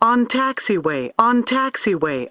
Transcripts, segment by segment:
On taxiway, on taxiway.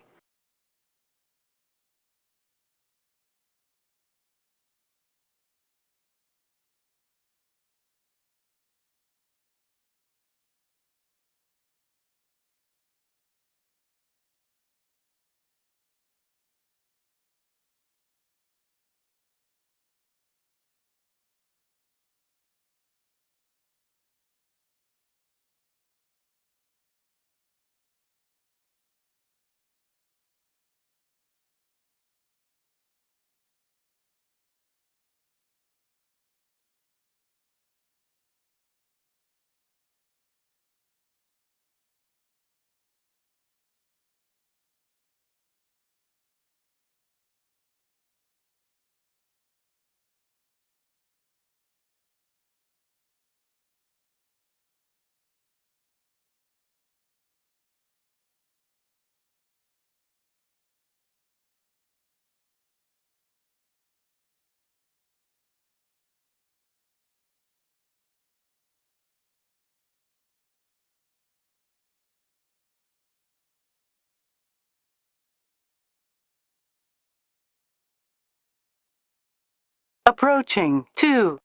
Approaching 20,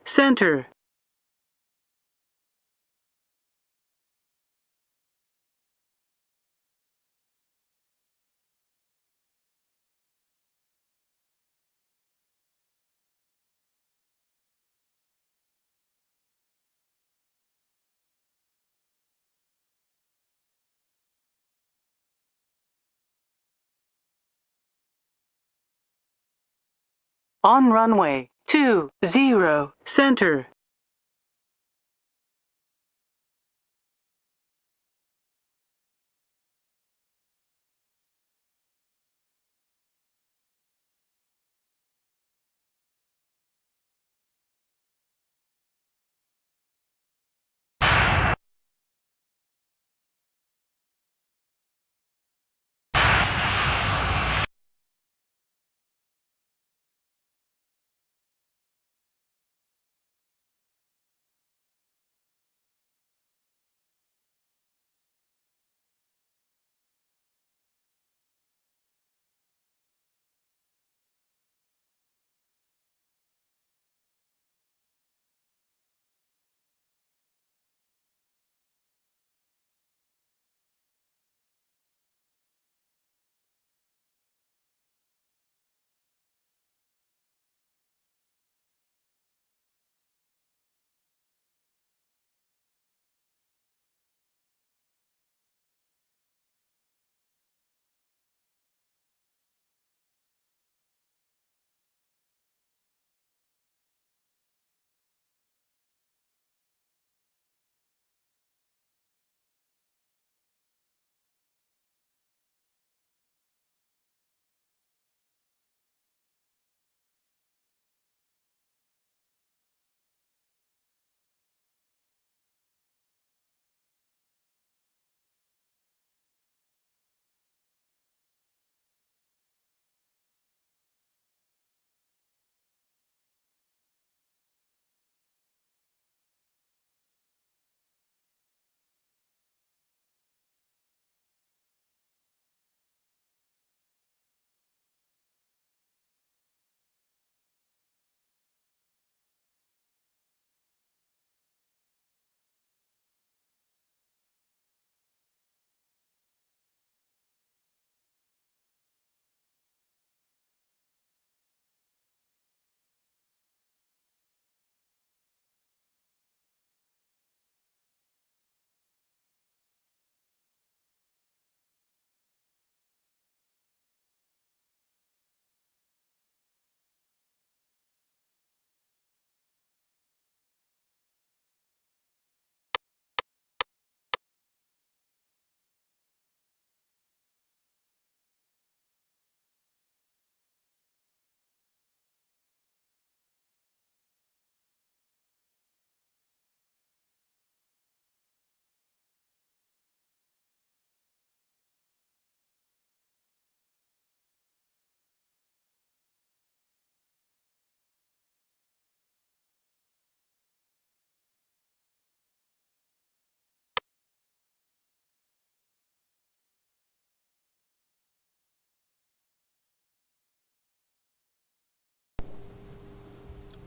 center. On runway 20, center.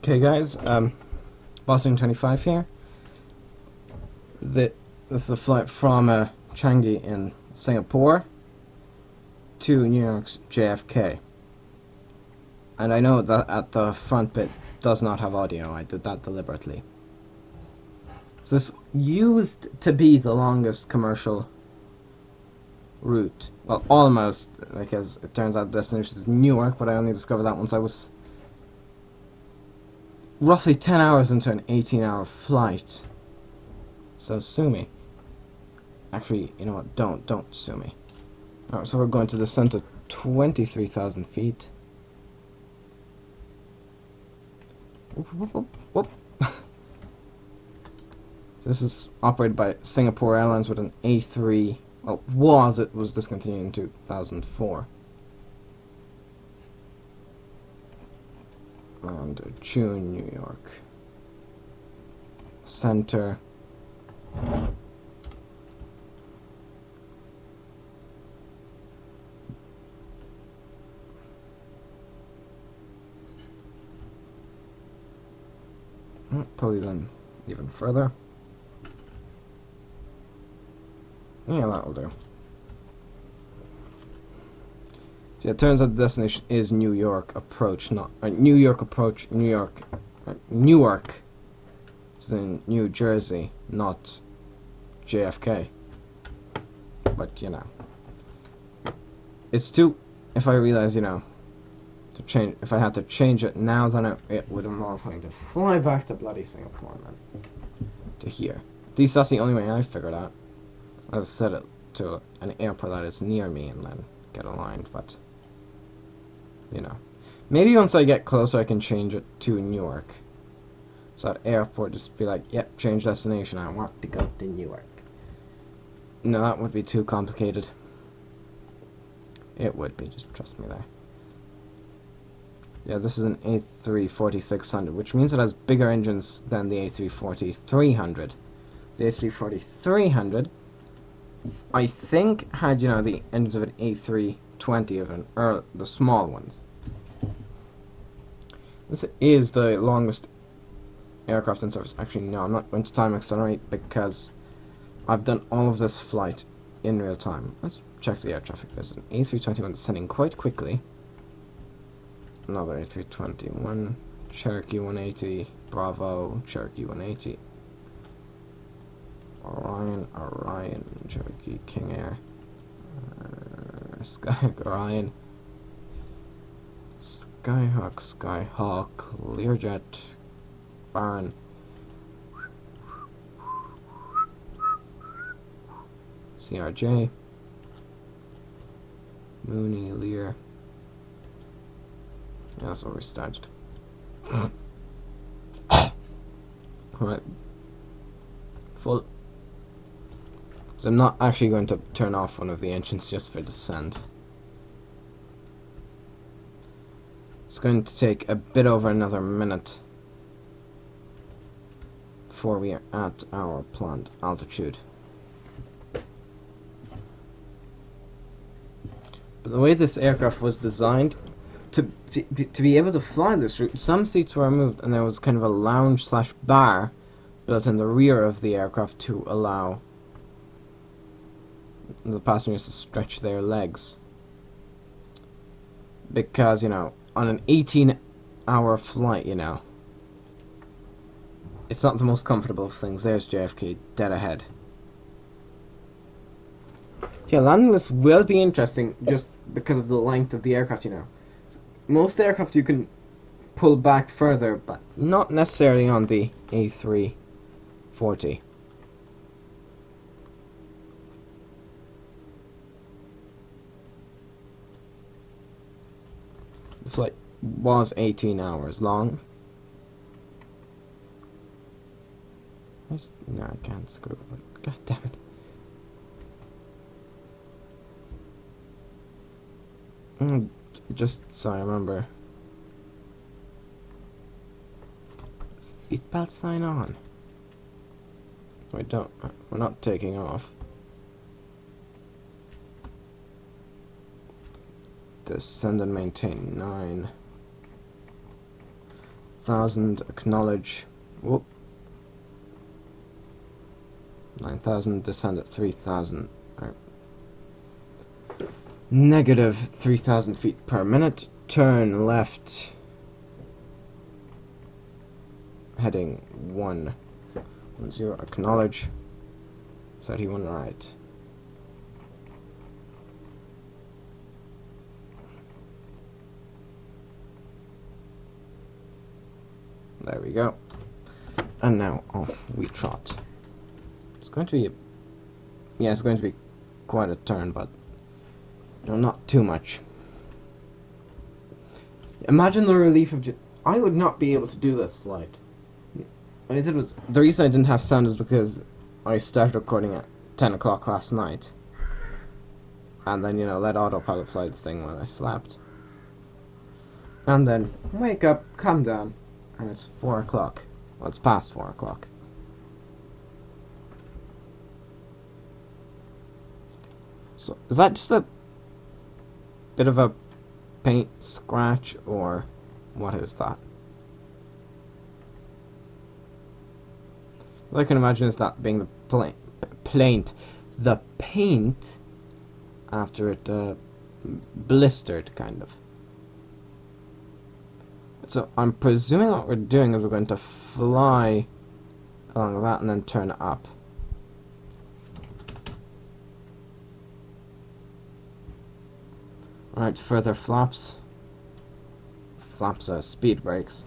Okay guys, Boston 25 here. This is a flight from Changi in Singapore to New York's JFK. And I know that at the front bit does not have audio. I did that deliberately. So this used to be the longest commercial route. Well, almost, because it turns out the destination is New York, but I only discovered that once I was roughly 10 hours into an 18-hour flight. So sue me. Actually, you know what? Don't sue me. Alright, so we're going to descend to 23,000 feet. Whoop, whoop, whoop, whoop. This is operated by Singapore Airlines with an A3. Well, it was discontinued in 2004. And June, New York. Center. Pulleys in even further. Yeah, that'll do. See, it turns out the destination is New York approach, not New York approach, Newark. It's in New Jersey, not JFK. But you know, it's too. If I realize, you know, to change. If I had to change it now, then it would involve having to fly back to bloody Singapore, man. To here. At least that's the only way I figured out. I'll set it to an airport that is near me and then get aligned, but you know, maybe once I get closer I can change it to Newark. So at airport just be like, yep, change destination, I want to go to Newark. No, that would be too complicated. It would be, just trust me there. Yeah, this is an A340-600, which means it has bigger engines than the A340-300. The A340-300, I think, had, you know, the engines of an A320 of an the small ones. This is the longest aircraft in service. Actually, no, I'm not going to time accelerate because I've done all of this flight in real time. Let's check the air traffic. There's an A321 descending quite quickly. Another A321, Cherokee 180, Bravo, Cherokee 180. Orion, Cherokee, King Air, Orion, Skyhawk, Learjet, Baron, CRJ, Mooney, Lear. Yeah, that's where we started. Alright. Full. So I'm not actually going to turn off one of the engines just for descent. It's going to take a bit over another minute before we are at our planned altitude. But the way this aircraft was designed, to be able to fly this route, some seats were removed and there was kind of a lounge / bar built in the rear of the aircraft to allow the passengers to stretch their legs. Because, you know, on an 18-hour flight, you know, it's not the most comfortable of things. There's JFK dead ahead. Yeah, landing this will be interesting just because of the length of the aircraft, you know. Most aircraft you can pull back further, but not necessarily on the A340. The flight was 18 hours long. No, I can't screw with it. God damn it. Just so I remember. Seatbelt sign on. We're not taking off. Descend and maintain 9. 9,000, acknowledge. Whoop. 9,000, descend at 3,000. Negative 3,000 feet per minute. Turn left. Heading 110, acknowledge. 31 right. There we go. And now off we trot. It's going to be it's going to be quite a turn, but not too much. Imagine the relief of I would not be able to do this flight. What I did was, the reason I didn't have sound is because I started recording at 10 o'clock last night. And then, let autopilot fly the thing while I slept. And then, wake up, come down, and it's 4 o'clock. Well, it's past 4 o'clock. So, is that just a bit of a paint scratch, or what is that? All I can imagine is that being the paint after it blistered, kind of. So I'm presuming what we're doing is we're going to fly along that and then turn up. Alright, further flaps. Flaps are speed brakes.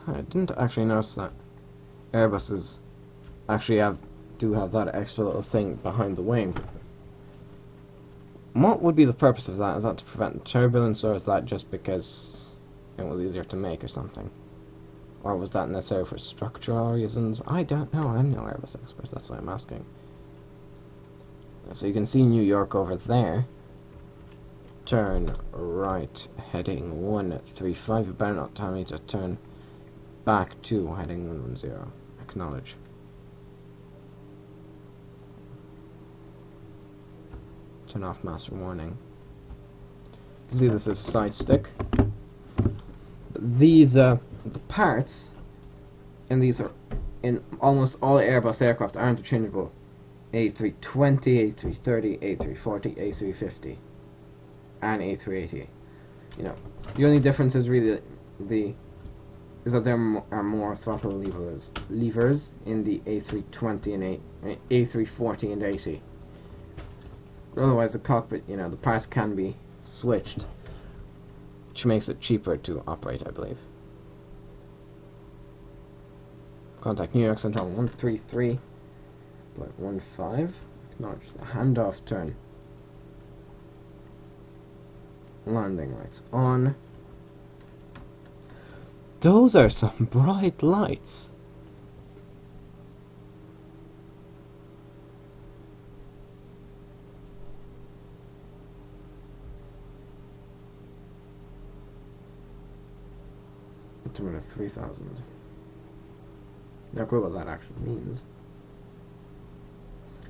I didn't actually notice that Airbuses actually do have that extra little thing behind the wing. What would be the purpose of that? Is that to prevent turbulence, or is that just because it was easier to make or something? Or was that necessary for structural reasons? I don't know, I'm no Airbus expert, that's why I'm asking. So you can see New York over there. Turn right, heading 135. You better not tell me to turn back to heading 110. Acknowledge. Turn off master warning. You can see this is side stick. These the parts and these are in almost all Airbus aircraft are interchangeable. A320, A330, A340, A350 and A380. The only difference is really is that there are more throttle levers in the A320 and A340 and 80. But otherwise, the cockpit, the parts can be switched, which makes it cheaper to operate, I believe. Contact New York Central 133.15. Acknowledge the handoff turn. Landing lights on. Those are some bright lights. Altimeter 3000. Not clue what that actually means.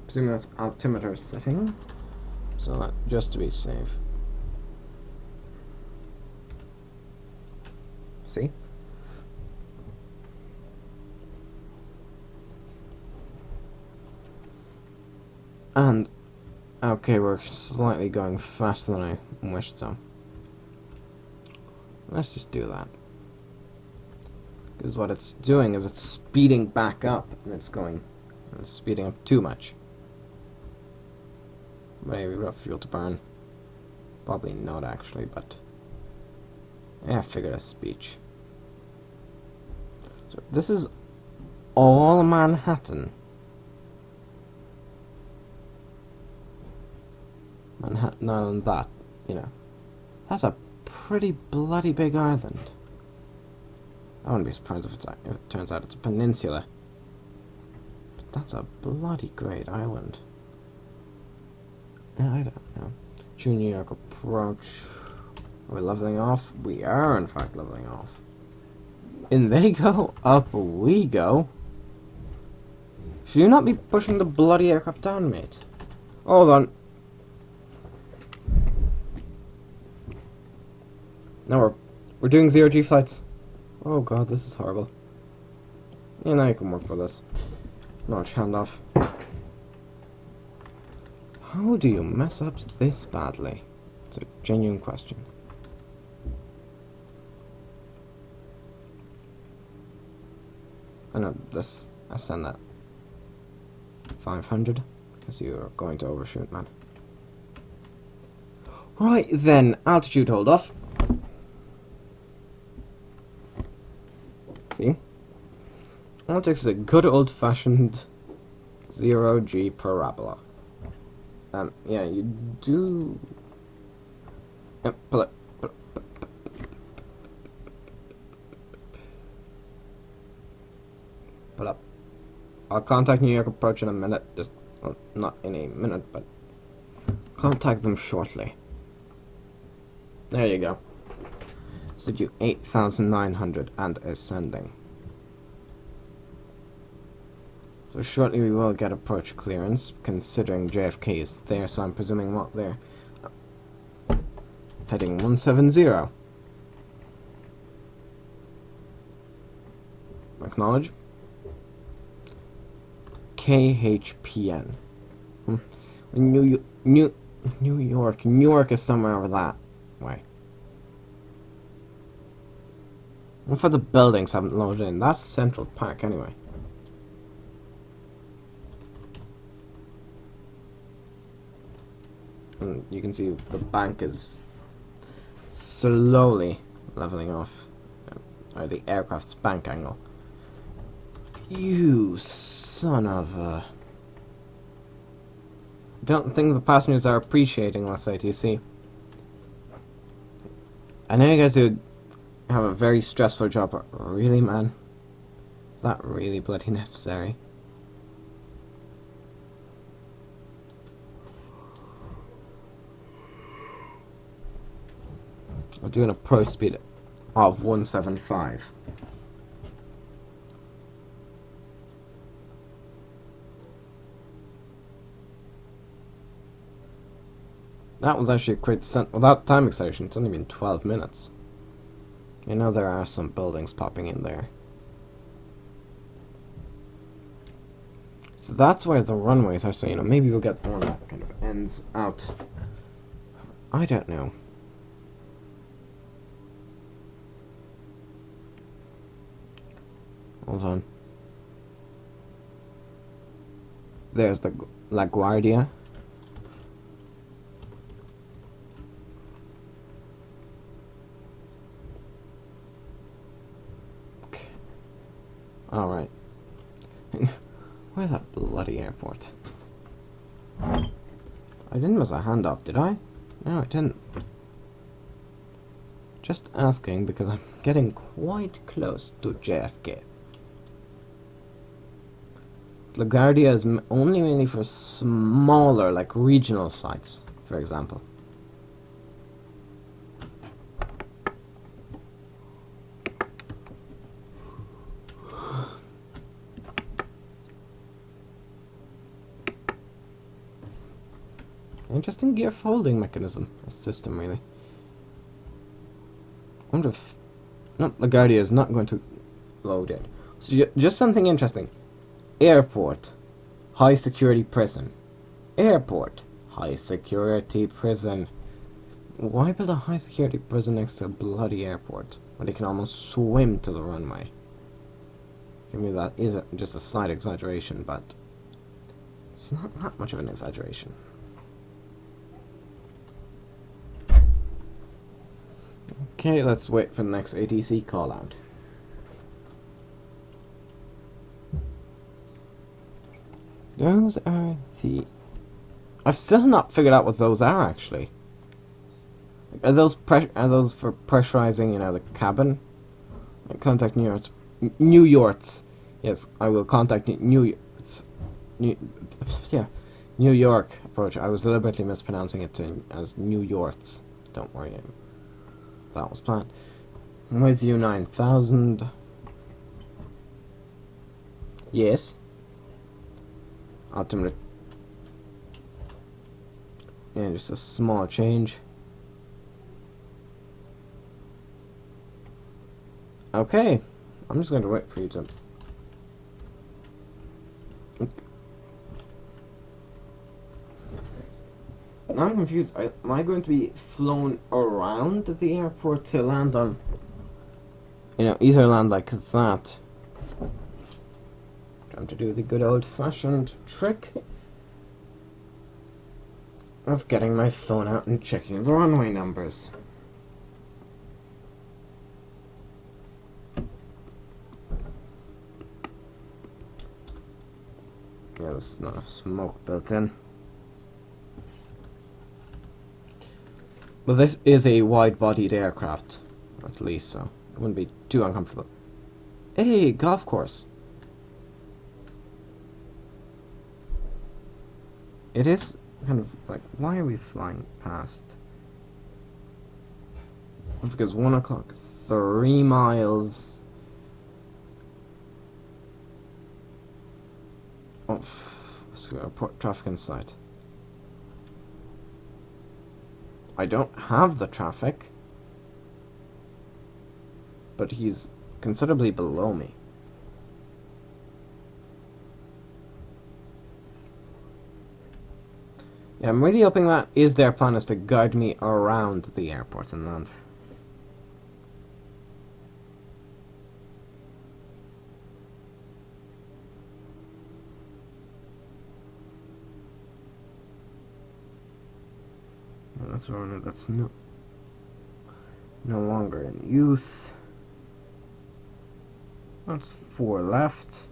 Presuming that's altimeter setting. So that just to be safe. See? And, okay, we're slightly going faster than I wished, so let's just do that. Because what it's doing is it's speeding back up, and it's speeding up too much. But hey, we've got fuel to burn. Probably not, actually, but yeah, figured a speech. So this is all Manhattan. Manhattan Island, that's a pretty bloody big island. I wouldn't be surprised if it turns out it's a peninsula. But that's a bloody great island. Yeah, I don't know. True New York approach. Are we leveling off? We are, in fact, leveling off. In they go, up we go. Should you not be pushing the bloody aircraft down, mate? Hold on. Now we're doing zero G flights. Oh god, this is horrible. Yeah, now you can work for this. Notch handoff. How do you mess up this badly? It's a genuine question. I know this. I send that 500 because you're going to overshoot, man. Right then, altitude hold off. See? All it takes is a good old-fashioned 0G parabola. Yeah, you do. Yep, pull it. Pull up. I'll contact New York approach in a minute. Just, well, not in a minute, but contact them shortly. There you go. So do 8,900 and ascending. So shortly we will get approach clearance, considering JFK is there, so I'm presuming what they're heading 170. Acknowledge. KHPN. New York is somewhere over that way. What for the buildings haven't loaded in? That's Central Park anyway. And you can see the bank is slowly leveling off, or the aircraft's bank angle. You son of a... Don't think the passengers are appreciating this ATC. I know you guys do have a very stressful job, but really, man? Is that really bloody necessary? I'll do an approach speed of 175. That was actually a quick descent without time acceleration. It's only been 12 minutes. You know there are some buildings popping in there. So that's where the runways are, so you know, maybe we'll get one that kind of ends out. I don't know. Hold on. There's the LaGuardia. Okay. Alright. Where's that bloody airport? I didn't miss a handoff, did I? No, I didn't. Just asking because I'm getting quite close to JFK. LaGuardia is only mainly for smaller, like regional flights, for example. Interesting gear folding mechanism, or system, really. I wonder if... No, LaGuardia is not going to load it. So just something interesting. Airport, high security prison. Airport, high security prison. Why build a high security prison next to a bloody airport when they can almost swim to the runway? I mean, that is just a slight exaggeration, but it's not that much of an exaggeration. Okay, let's wait for the next ATC call out. Those are the... I've still not figured out what those are, actually. Are those for pressurizing, you know, the cabin? Contact New York. New Yorks. Yes, I will contact New Yorks. New York approach. I was deliberately mispronouncing it as New Yorks. Don't worry. That was planned. I'm with you, 9,000. Yes. Ultimate. Yeah, just a small change. Okay, I'm just going to wait for you to... Now I'm confused. Am I going to be flown around the airport to land on... You know, either land like that. Trying to do the good old-fashioned trick of getting my phone out and checking the runway numbers. Yeah, there's not enough smoke built in. But this is a wide-bodied aircraft, at least, so it wouldn't be too uncomfortable. Hey, golf course. It is kind of like, why are we flying past? Because 1 o'clock, 3 miles. Oh, screw it, traffic in sight. I don't have the traffic, but he's considerably below me. Yeah, I'm really hoping that their plan is to guide me around the airport and land. Well, that's wrong. That's no longer in use. That's 4 left.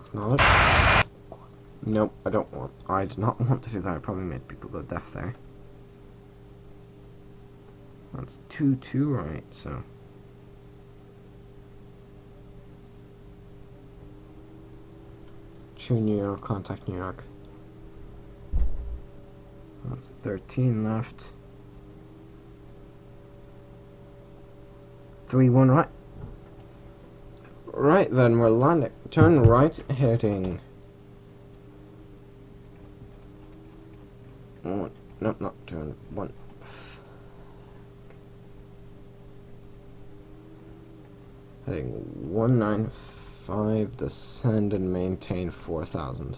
Acknowledge. Nope, I did not want to do that. I probably made people go deaf there. That's 2-2, right, so. Tune New York, contact New York. That's 13 left. 3-1 right. Right then, we're landing. Turn right, heading. Oh, no, not turn 1. Heading 195, descend and maintain 4,000.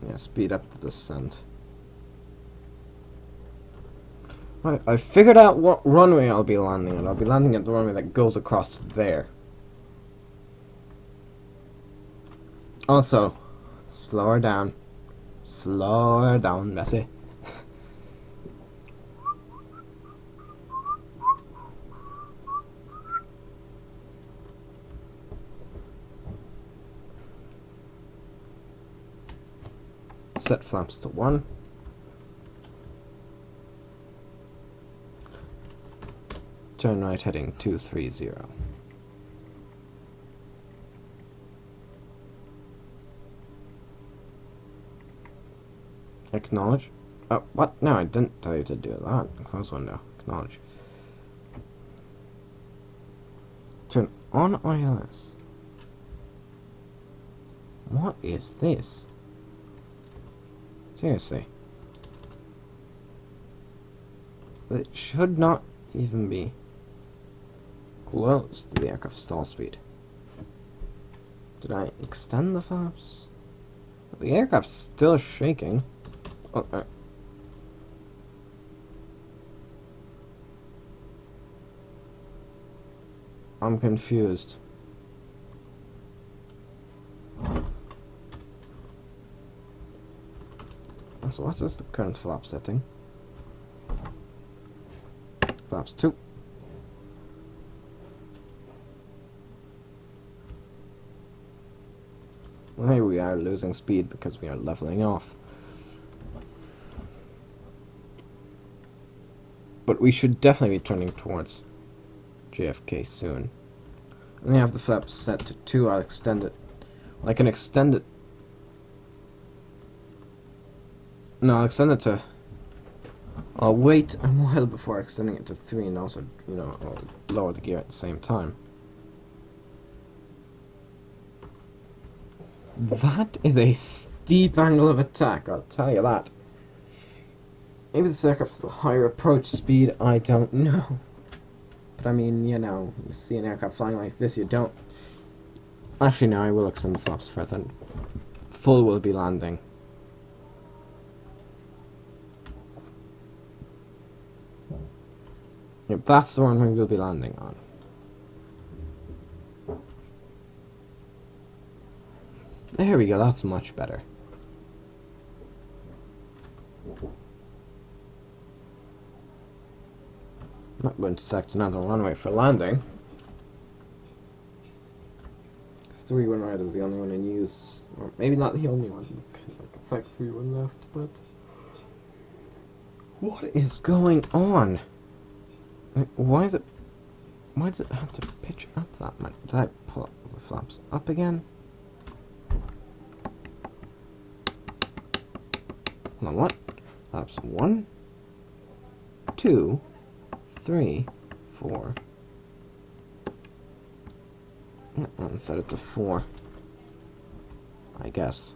Yeah, speed up the descent. Right, I figured out what runway I'll be landing at. I'll be landing at the runway that goes across there. Also, slow her down. Slow her down, Bessie. Set flaps to 1. Turn right heading 230. Acknowledge. Oh, what? No, I didn't tell you to do that. Close window. Acknowledge. Turn on ILS. What is this? Seriously. It should not even be close to the aircraft stall speed. Did I extend the flaps? The aircraft's still shaking. Oh, I'm confused. So what is the current flap setting? Flaps 2. Well, here we are losing speed because we are leveling off. But we should definitely be turning towards JFK soon. And I have the flaps set to 2. I'll extend it. I can extend it. No, I'll extend it to... I'll wait a while before extending it to 3 and also, you know, I'll lower the gear at the same time. That is a steep angle of attack, I'll tell you that. Maybe this aircraft's a higher approach speed, I don't know. But I mean, you know, you see an aircraft flying like this, you don't... Actually, no, I will extend the flaps further. Full will be landing. Yep, that's the runway we'll be landing on. There we go, that's much better. Not going to select another runway for landing. 3-1 right is the only one in use. Or maybe not the only one, because I can select 3-1 left, but... What is going on? Why does it have to pitch up that much? Did I pull up the flaps up again? Hold on, what? Flaps 1, 2, 3, 4. And set it to 4. I guess.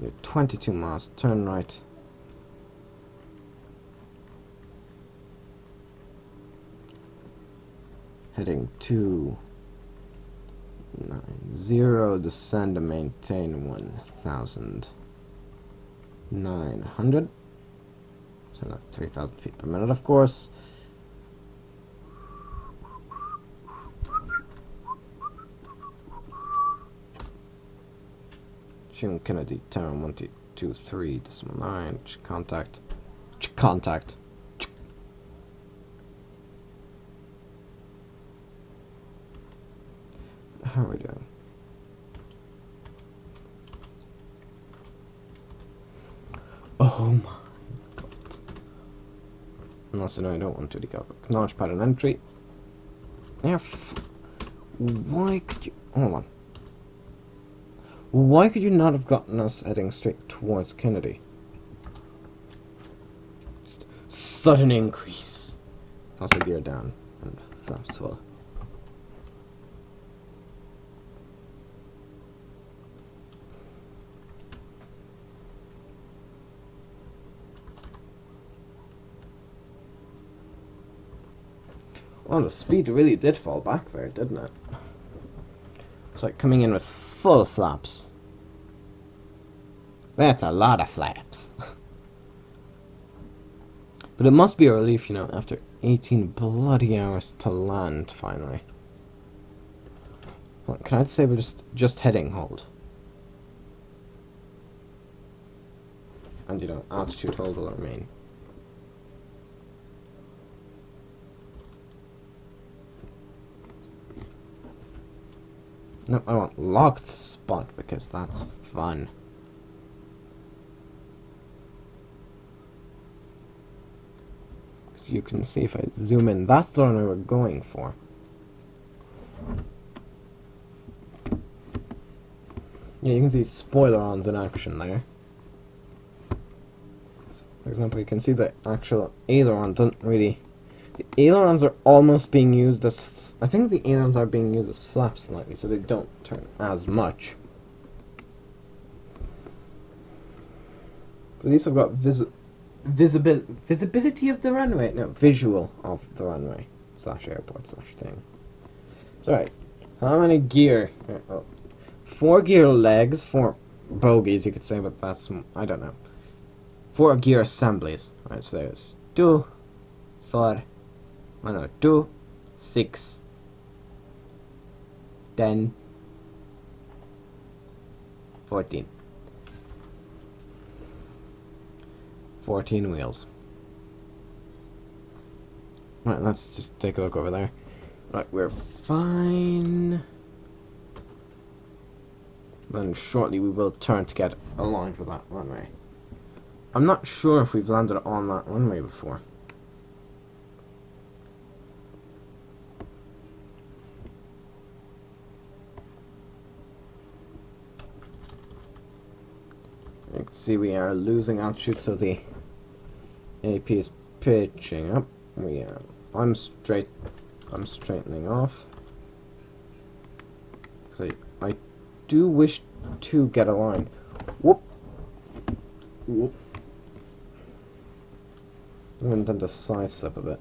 You're 22 miles, turn right. Heading 290, descend and maintain 1,900. So that's 3,000 feet per minute, of course. Jim Kennedy, Tower 1223.9, contact. Contact. How are we doing? Oh my god. Also, no, I don't want to go. Launch pattern entry. Yeah, why could you... Hold on. Why could you not have gotten us heading straight towards Kennedy? Sudden increase. Also gear down and flaps full. Well, the speed really did fall back there, didn't it? It's like coming in with full flaps. That's a lot of flaps. But it must be a relief, you know, after 18 bloody hours to land, finally. Well, can I say we're just heading hold? And, you know, altitude hold will remain. No, I want locked spot because that's fun. As you can see if I zoom in, that's the one we were going for. Yeah, you can see spoiler-ons in action there. For example, you can see the actual aileron doesn't really... The ailerons are almost being used as... I think the ailerons are being used as flaps slightly, so they don't turn as much. But these have got visibility of the runway. No, visual of the runway. / airport / thing. It's alright. How many gear? 4 gear legs, 4 bogies, you could say, but that's... I don't know. 4 gear assemblies. Alright, so there's 2, 4... 2, 6... 10, 14. 14 wheels. Right, let's just take a look over there. Right, we're fine. Then shortly we will turn to get aligned with that runway. I'm not sure if we've landed on that runway before. You can see we are losing altitude, so the AP is pitching up. I'm straightening off. do wish to get a line. Whoop. Whoop. I'm going to tend to side slip a bit.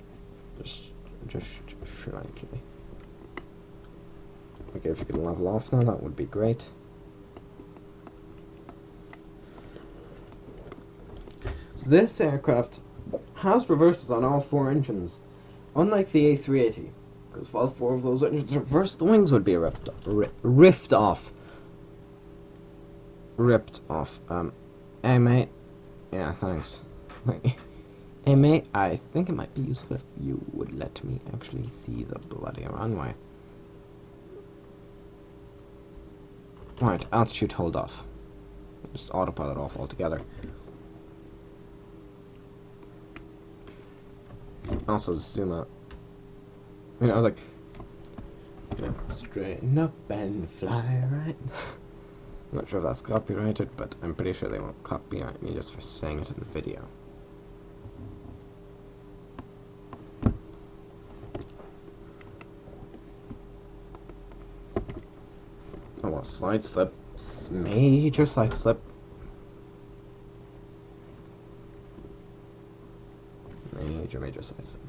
Just slightly. Okay, if you could level off now, that would be great. So this aircraft has reversers on all 4 engines, unlike the A380, because if all 4 of those engines reversed, the wings would be ripped off. Ripped off. Hey mate. Yeah, thanks. Hey mate, I think it might be useful if you would let me actually see the bloody runway. Right, altitude hold off. Just autopilot off altogether. Also zoom out. I was like, straighten up and fly right. I'm not sure if that's copyrighted, but I'm pretty sure they won't copyright me just for saying it in the video. Oh well, slide slip. Major slide slip. Major slide slip.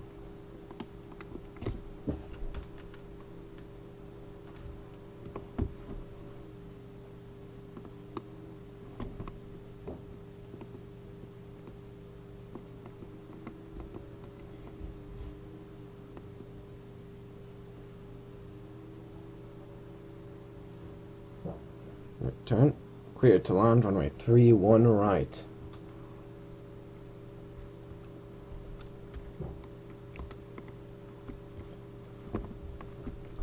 Turn. Clear to land, runway 31 right.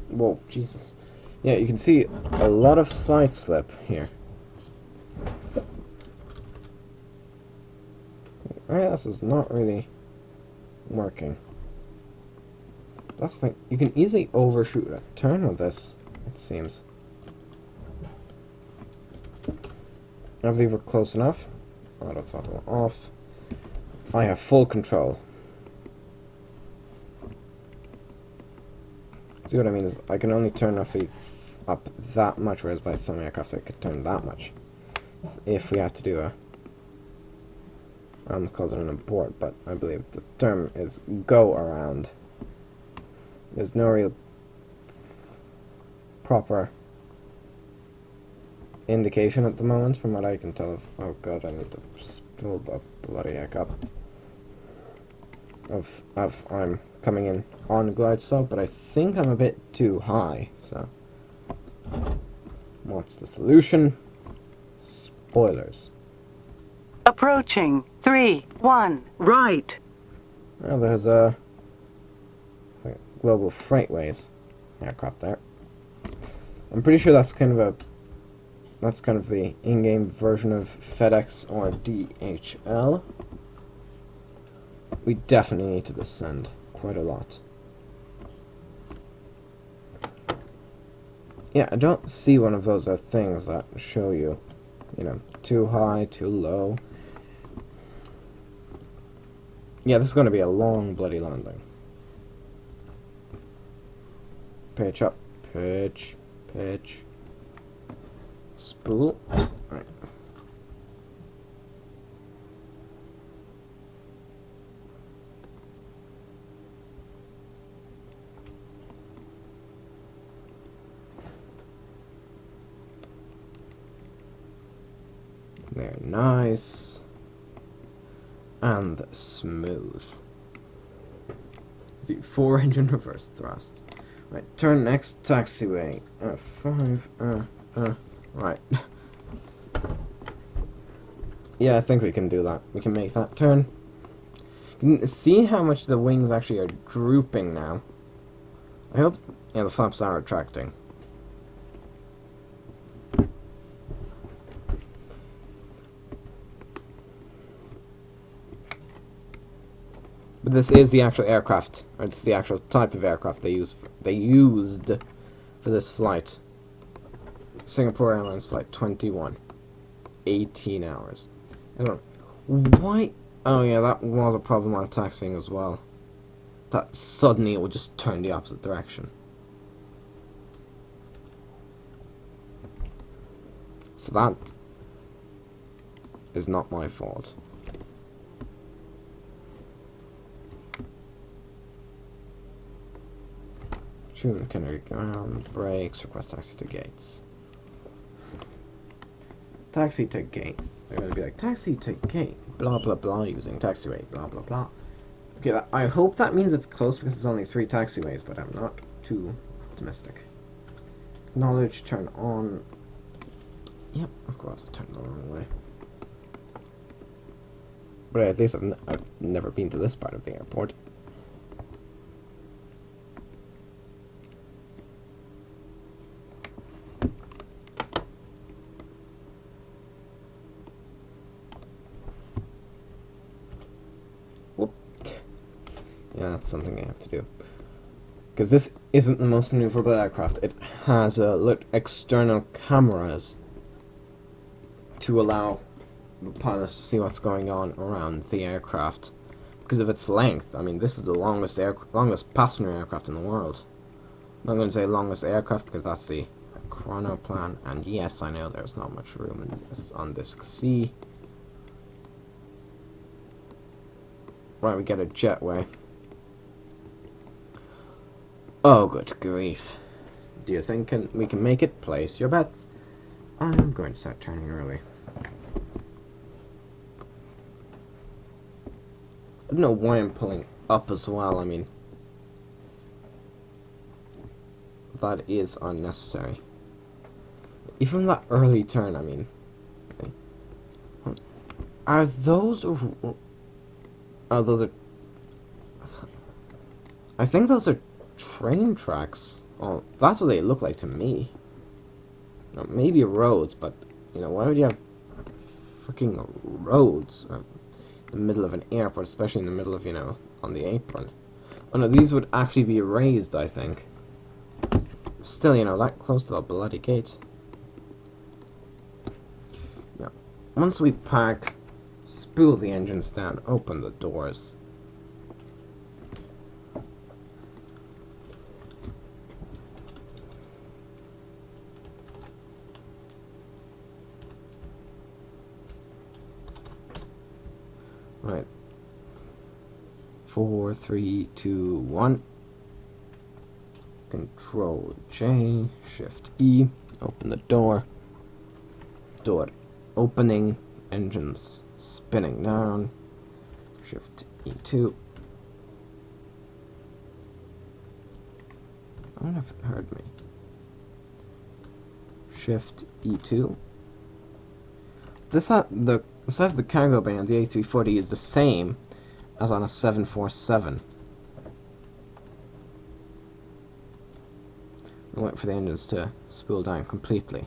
Whoa, Jesus. Yeah, you can see a lot of side slip here. Alright, this is not really working. That's the thing. You can easily overshoot a turn with this, it seems. I believe we're close enough. Auto throttle off. I have full control. See what I mean is I can only turn our feet up that much, whereas by some aircraft I could turn that much. If we had to do a... I almost called it an abort, but I believe the term is go around. There's no real proper indication at the moment from what I can tell of... Oh god, I need to spool the bloody heck up. I'm coming in on glide slope, but I think I'm a bit too high, so... What's the solution? Spoilers. Approaching 3-1 right. Well, there's a Global Freightways aircraft there. I'm pretty sure that's kind of the in-game version of FedEx or DHL. We definitely need to descend quite a lot. Yeah, I don't see one of those things that show you, too high, too low. Yeah, this is going to be a long bloody landing. Pitch up, pitch, pitch. Spool. Right. There, nice. And smooth. See, 4 engine reverse thrust. Right, turn next taxiway. 5, right. Yeah, I think we can do that. We can make that turn. You can see how much the wings actually are drooping now. I hope... Yeah, the flaps are retracting. But this is the actual aircraft, or it's the actual type of aircraft they used for this flight. Singapore Airlines flight 21. 18 hours. I don't know. Why? Oh yeah, that was a problem while taxiing as well. That suddenly it would just turn the opposite direction. So that is not my fault. June Kennedy ground brakes, request taxi to gates. Taxi to gate. They're gonna be like, taxi to gate, blah blah blah, using taxiway, blah blah blah. Okay, I hope that means it's close because it's only 3 taxiways, but I'm not too optimistic. Acknowledge, turn on. Yep, of course, I turned the wrong way. But at least I've never been to this part of the airport. Whoop. Yeah, that's something I have to do. Because this isn't the most maneuverable aircraft. It has external cameras to allow the pilots to see what's going on around the aircraft because of its length. I mean, this is the longest passenger aircraft in the world. I'm not going to say longest aircraft because that's the chronoplan, and yes, I know there's not much room on disc C. Right, we get a jetway. Oh, good grief. Do you think we can make it? Place your bets. I'm going to start turning early. I don't know why I'm pulling up as well. I mean, that is unnecessary. Even that early turn, I mean. Are those... Oh, those are... I think those are train tracks. Oh, that's what they look like to me. Now, maybe roads, but, you know, why would you have freaking roads in the middle of an airport, especially in the middle of, you know, on the apron? Oh no, these would actually be raised, I think. Still, you know, that close to the bloody gate. Yeah. Once we park, spool the engines down, open the doors. Right. 4, 3, 2, 1. Control J, Shift E, open the door. Door opening, engines spinning down. Shift E2. I wonder if it heard me. Shift E2. The size of the cargo bay on the A340 is the same as on a 747. I'll wait for the engines to spool down completely.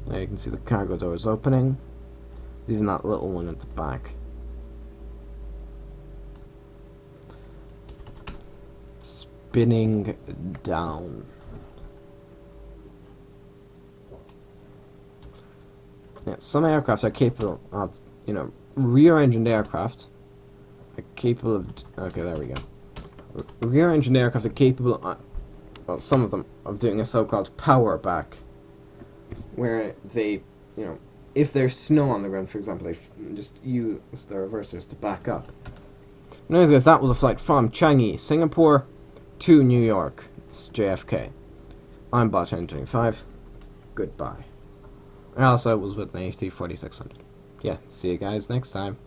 Now you can see the cargo doors opening. There's even that little one at the back. Spinning down. Yeah, some aircraft are capable of, you know, rear-engined aircraft are capable of. Okay, there we go. Rear-engined aircraft are capable, well, some of them, of doing a so-called power back, where they, you know, if there's snow on the ground, for example, they just use the reversers to back up. Anyways, guys, that was a flight from Changi, Singapore, to New York. It's JFK. I'm Bot25. Goodbye. I also was with an A340-600. Yeah, see you guys next time.